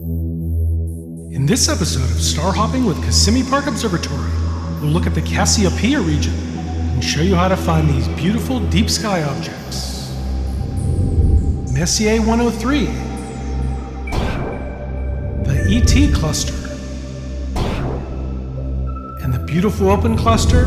In this episode of Star Hopping with Kissimmee Park Observatory, we'll look at the Cassiopeia region and show you how to find these beautiful deep sky objects. Messier 103, the ET cluster, and the beautiful open cluster,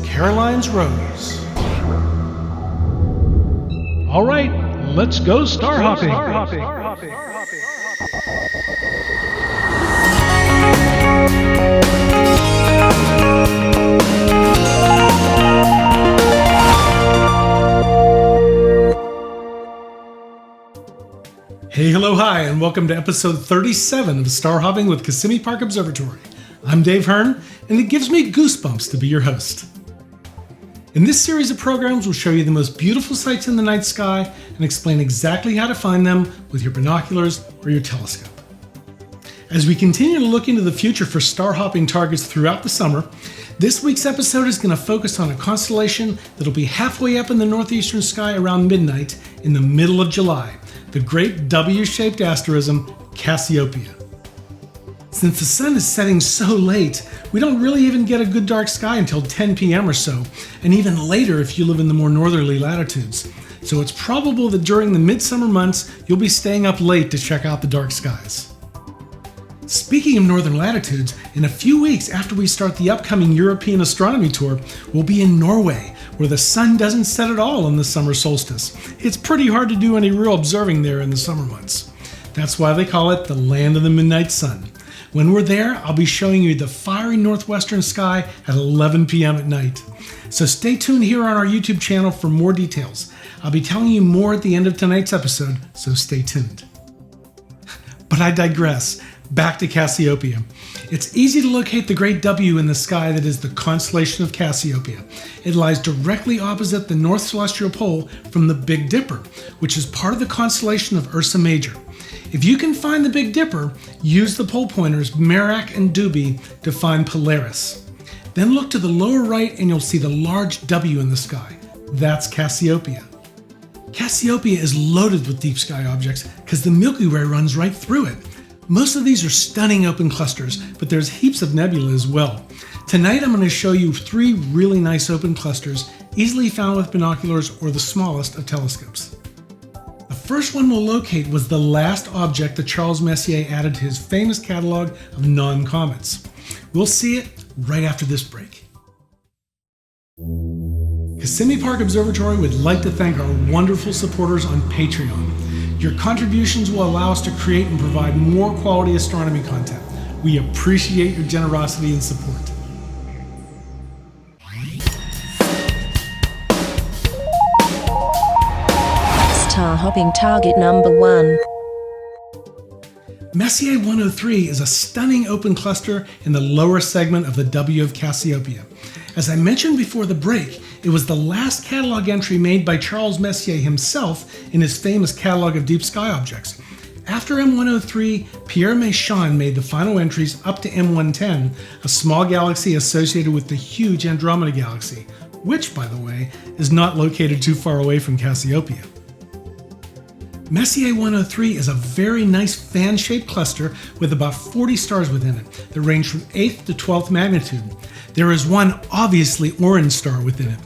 Caroline's Rose. All right, let's go star hopping. Hey, hello, hi, and welcome to episode 37 of Star Hopping with Kissimmee Park Observatory. I'm Dave Hearn, and it gives me goosebumps to be your host. In this series of programs, we'll show you the most beautiful sights in the night sky and explain exactly how to find them with your binoculars or your telescope. As we continue to look into the future for star hopping targets throughout the summer, this week's episode is going to focus on a constellation that'll be halfway up in the northeastern sky around midnight in the middle of July, the great W-shaped asterism Cassiopeia. Since the sun is setting so late, we don't really even get a good dark sky until 10 p.m. or so, and even later if you live in the more northerly latitudes. So it's probable that during the midsummer months, you'll be staying up late to check out the dark skies. Speaking of northern latitudes, in a few weeks after we start the upcoming European astronomy tour, we'll be in Norway, where the sun doesn't set at all on the summer solstice. It's pretty hard to do any real observing there in the summer months. That's why they call it the land of the midnight sun. When we're there, I'll be showing you the fiery northwestern sky at 11 p.m. at night. So stay tuned here on our YouTube channel for more details. I'll be telling you more at the end of tonight's episode, so stay tuned. But I digress. Back to Cassiopeia. It's easy to locate the great W in the sky that is the constellation of Cassiopeia. It lies directly opposite the North Celestial Pole from the Big Dipper, which is part of the constellation of Ursa Major. If you can find the Big Dipper, use the pole pointers Merak and Dubhe to find Polaris. Then look to the lower right and you'll see the large W in the sky. That's Cassiopeia. Cassiopeia is loaded with deep sky objects because the Milky Way runs right through it. Most of these are stunning open clusters, but there's heaps of nebula as well. Tonight I'm going to show you 3 really nice open clusters, easily found with binoculars or the smallest of telescopes. The first one we'll locate was the last object that Charles Messier added to his famous catalog of non-comets. We'll see it right after this break. Kissimmee Park Observatory would like to thank our wonderful supporters on Patreon. Your contributions will allow us to create and provide more quality astronomy content. We appreciate your generosity and support. Star hopping target number 1. Messier 103 is a stunning open cluster in the lower segment of the W of Cassiopeia. As I mentioned before the break, it was the last catalog entry made by Charles Messier himself in his famous catalog of deep sky objects. After M103, Pierre Méchain made the final entries up to M110, a small galaxy associated with the huge Andromeda galaxy, which, by the way, is not located too far away from Cassiopeia. Messier 103 is a very nice fan-shaped cluster with about 40 stars within it that range from 8th to 12th magnitude. There is one obviously orange star within it.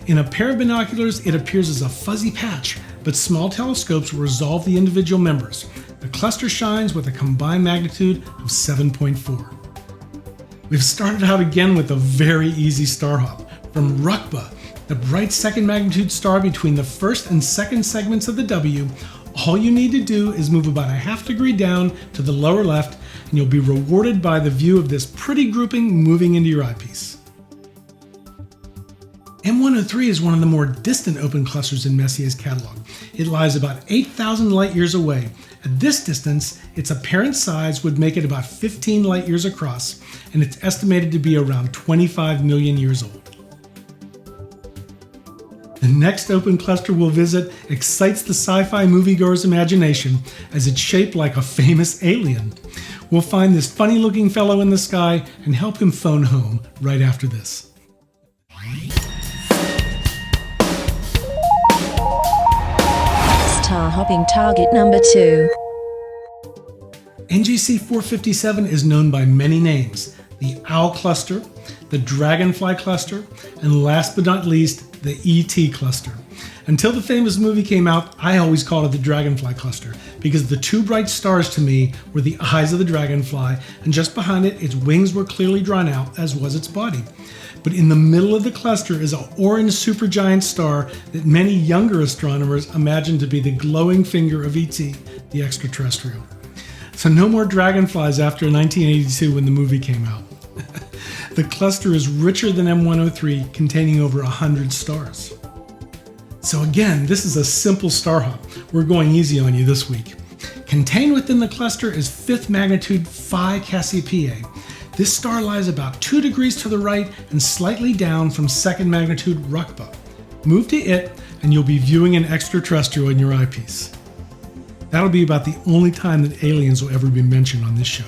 In a pair of binoculars, it appears as a fuzzy patch, but small telescopes will resolve the individual members. The cluster shines with a combined magnitude of 7.4. We've started out again with a very easy star hop. From Rukba, the bright second magnitude star between the first and second segments of the W, all you need to do is move about a ½ degree down to the lower left and you'll be rewarded by the view of this pretty grouping moving into your eyepiece. M103 is one of the more distant open clusters in Messier's catalog. It lies about 8,000 light years away. At this distance, its apparent size would make it about 15 light years across, and it's estimated to be around 25 million years old. The next open cluster we'll visit excites the sci-fi moviegoer's imagination as it's shaped like a famous alien. We'll find this funny-looking fellow in the sky and help him phone home right after this. Star hopping target number 2. NGC 457 is known by many names: the Owl Cluster, the Dragonfly Cluster, and last but not least, the ET Cluster. Until the famous movie came out, I always called it the Dragonfly Cluster because the two bright stars to me were the eyes of the dragonfly, and just behind it, its wings were clearly drawn out, as was its body. But in the middle of the cluster is an orange supergiant star that many younger astronomers imagine to be the glowing finger of ET, the extraterrestrial. So no more dragonflies after 1982 when the movie came out. The cluster is richer than M103, containing over 100 stars. So again, this is a simple star hop. We're going easy on you this week. Contained within the cluster is 5th magnitude Phi Cassiopeia. This star lies about 2 degrees to the right and slightly down from 2nd magnitude Rukba. Move to it and you'll be viewing an extraterrestrial in your eyepiece. That'll be about the only time that aliens will ever be mentioned on this show.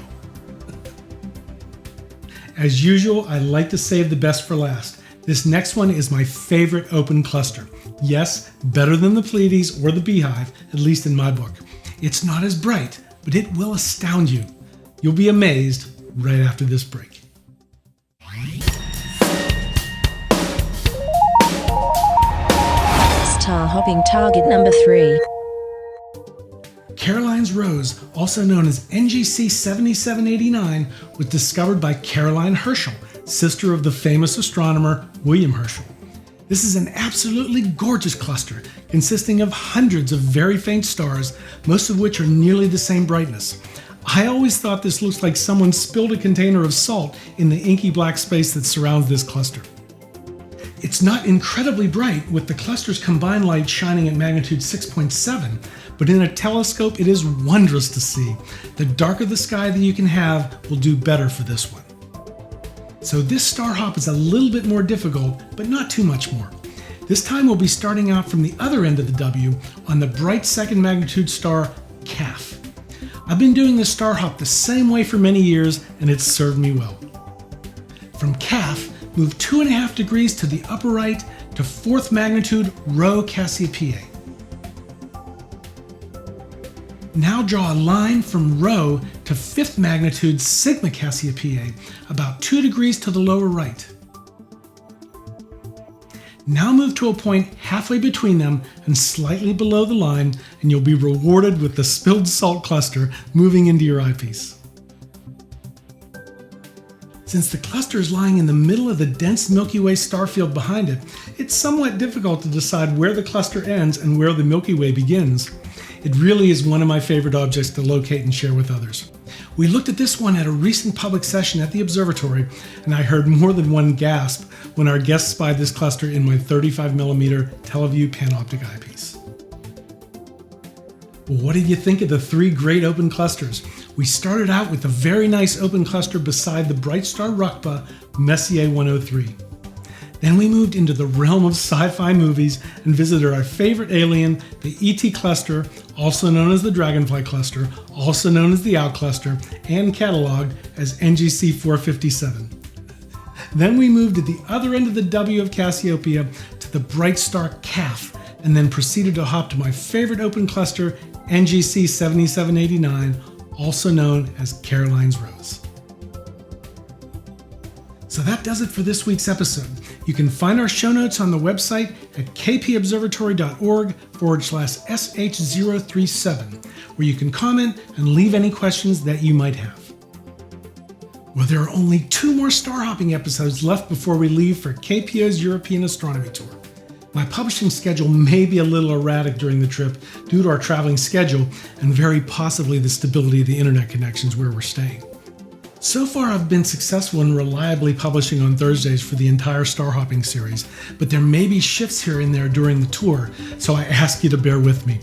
As usual, I like to save the best for last. This next one is my favorite open cluster. Yes, better than the Pleiades or the Beehive, at least in my book. It's not as bright, but it will astound you. You'll be amazed right after this break. Star hopping target number 3. Caroline's Rose, also known as NGC 7789, was discovered by Caroline Herschel, sister of the famous astronomer William Herschel. This is an absolutely gorgeous cluster, consisting of hundreds of very faint stars, most of which are nearly the same brightness. I always thought this looks like someone spilled a container of salt in the inky black space that surrounds this cluster. It's not incredibly bright, with the cluster's combined light shining at magnitude 6.7, but in a telescope it is wondrous to see. The darker the sky that you can have will do better for this one. So this star hop is a little bit more difficult, but not too much more. This time we'll be starting out from the other end of the W on the bright 2nd magnitude star Calf. I've been doing this star hop the same way for many years, and it's served me well. From Calf, move 2.5 degrees to the upper right to 4th magnitude Rho Cassiopeia. Now draw a line from Rho to 5th magnitude Sigma Cassiopeia, about 2 degrees to the lower right. Now move to a point halfway between them and slightly below the line, and you'll be rewarded with the spilled salt cluster moving into your eyepiece. Since the cluster is lying in the middle of the dense Milky Way star field behind it, it's somewhat difficult to decide where the cluster ends and where the Milky Way begins. It really is one of my favorite objects to locate and share with others. We looked at this one at a recent public session at the observatory, and I heard more than one gasp when our guests spied this cluster in my 35mm Teleview Panoptic eyepiece. Well, what did you think of the 3 great open clusters? We started out with a very nice open cluster beside the bright star Rukba, Messier 103. Then we moved into the realm of sci-fi movies and visited our favorite alien, the ET Cluster, also known as the Dragonfly Cluster, also known as the Owl Cluster, and cataloged as NGC 457. Then we moved to the other end of the W of Cassiopeia to the bright star Calf, and then proceeded to hop to my favorite open cluster, NGC 7789, also known as Caroline's Rose. So that does it for this week's episode. You can find our show notes on the website at kpobservatory.org/sh037, where you can comment and leave any questions that you might have. Well, there are only 2 more star hopping episodes left before we leave for KPO's European Astronomy Tour. My publishing schedule may be a little erratic during the trip due to our traveling schedule and very possibly the stability of the internet connections where we're staying. So far, I've been successful in reliably publishing on Thursdays for the entire star hopping series, but there may be shifts here and there during the tour, so I ask you to bear with me.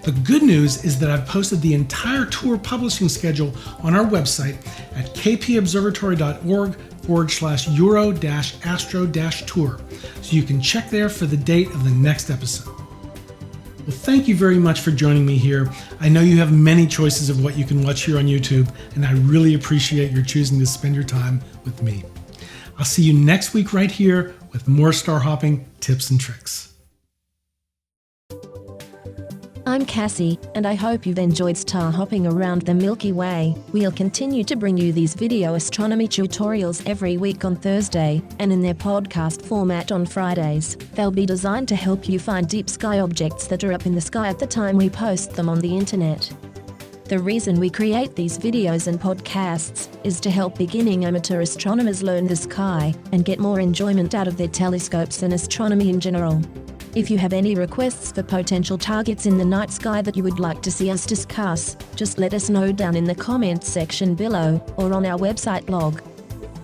The good news is that I've posted the entire tour publishing schedule on our website at kpobservatory.org/euro-astro-tour, so you can check there for the date of the next episode. Well, thank you very much for joining me here. I know you have many choices of what you can watch here on YouTube, and I really appreciate your choosing to spend your time with me. I'll see you next week right here with more star hopping tips and tricks. I'm Cassie, and I hope you've enjoyed star hopping around the Milky Way. We'll continue to bring you these video astronomy tutorials every week on Thursday, and in their podcast format on Fridays. They'll be designed to help you find deep sky objects that are up in the sky at the time we post them on the internet. The reason we create these videos and podcasts is to help beginning amateur astronomers learn the sky and get more enjoyment out of their telescopes and astronomy in general. If you have any requests for potential targets in the night sky that you would like to see us discuss, just let us know down in the comments section below or on our website blog.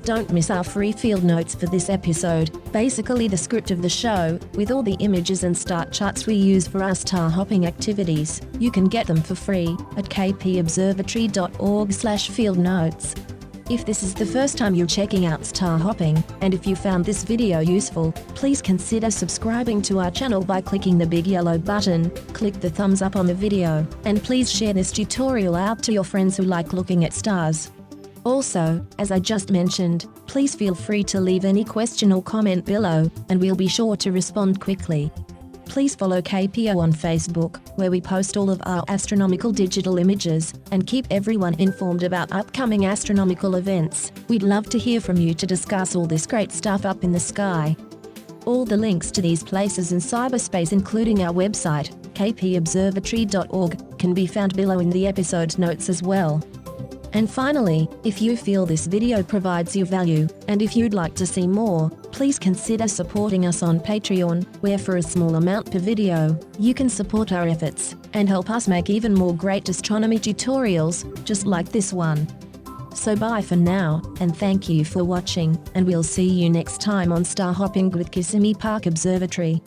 Don't miss our free field notes for this episode, basically the script of the show, with all the images and star charts we use for our star hopping activities. You can get them for free at kpobservatory.org/fieldnotes. If this is the first time you're checking out star hopping, and if you found this video useful, please consider subscribing to our channel by clicking the big yellow button, click the thumbs up on the video, and please share this tutorial out to your friends who like looking at stars. Also, as I just mentioned, please feel free to leave any question or comment below, and we'll be sure to respond quickly. Please follow KPO on Facebook, where we post all of our astronomical digital images, and keep everyone informed about upcoming astronomical events. We'd love to hear from you to discuss all this great stuff up in the sky. All the links to these places in cyberspace, including our website, kpobservatory.org, can be found below in the episode notes as well. And finally, if you feel this video provides you value, and if you'd like to see more, please consider supporting us on Patreon, where for a small amount per video, you can support our efforts, and help us make even more great astronomy tutorials, just like this one. So bye for now, and thank you for watching, and we'll see you next time on Star Hopping with Kissimmee Park Observatory.